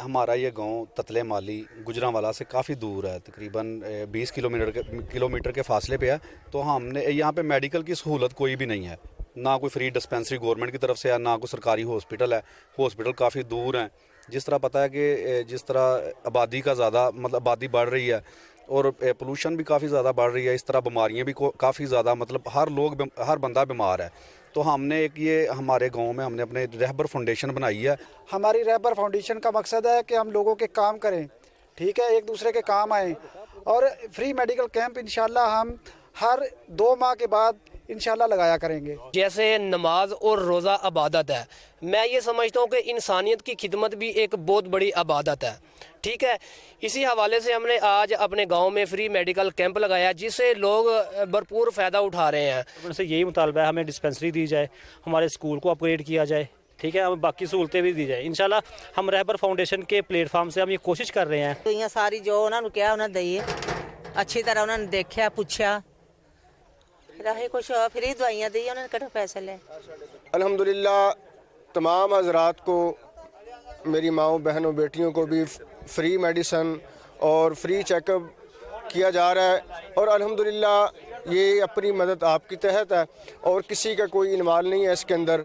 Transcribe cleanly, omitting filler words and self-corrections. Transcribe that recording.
ہمارا یہ گاؤں تتلے مالی گجرانوالا سے کافی دور ہے، تقریباً 20 کلومیٹر کے فاصلے پہ ہے۔ تو ہم نے یہاں پہ میڈیکل کی سہولت کوئی بھی نہیں ہے، نہ کوئی فری ڈسپینسری گورنمنٹ کی طرف سے ہے، نہ کوئی سرکاری ہاسپٹل ہے۔ ہاسپٹل کافی دور ہیں۔ جس طرح پتہ ہے کہ جس طرح آبادی کا زیادہ آبادی بڑھ رہی ہے اور پولوشن بھی کافی زیادہ بڑھ رہی ہے، اس طرح بیماریاں بھی کافی زیادہ ہر بندہ بیمار ہے۔ تو ہم نے یہ ہمارے گاؤں میں ہم نے اپنے رہبر فاؤنڈیشن بنائی ہے۔ ہماری رہبر فاؤنڈیشن کا مقصد ہے کہ ہم لوگوں کے کام کریں، ٹھیک ہے، ایک دوسرے کے کام آئیں، اور فری میڈیکل کیمپ انشاءاللہ ہم ہر 2 ماہ کے بعد انشاءاللہ لگایا کریں گے۔ جیسے نماز اور روزہ عبادت ہے، میں یہ سمجھتا ہوں کہ انسانیت کی خدمت بھی ایک بہت بڑی عبادت ہے، ٹھیک ہے۔ اسی حوالے سے ہم نے آج اپنے گاؤں میں فری میڈیکل کیمپ لگایا جس سے لوگ بھرپور فائدہ اٹھا رہے ہیں۔ ان سے یہی مطالبہ ہے، ہمیں ڈسپینسری دی جائے، ہمارے اسکول کو اپ گریڈ کیا جائے، ٹھیک ہے، ہمیں باقی سہولتیں بھی دی جائیں۔ انشاءاللہ ہم رہبر فاؤنڈیشن کے پلیٹ فارم سے ہم یہ کوشش کر رہے ہیں۔ دوائیاں ساری جو انہوں نے کیا انہوں نے دئی، اچھی طرح انہوں نے دیکھا پوچھا، پھر کچھ فری دوائیاں دی، انہوں نے کٹو پیسے لے۔ الحمدللہ تمام حضرات کو، میری ماؤں بہنوں بیٹیوں کو بھی فری میڈیسن اور فری چیک اپ کیا جا رہا ہے، اور الحمدللہ یہ اپنی مدد آپ کے تحت ہے اور کسی کا کوئی انوالو نہیں ہے اس کے اندر۔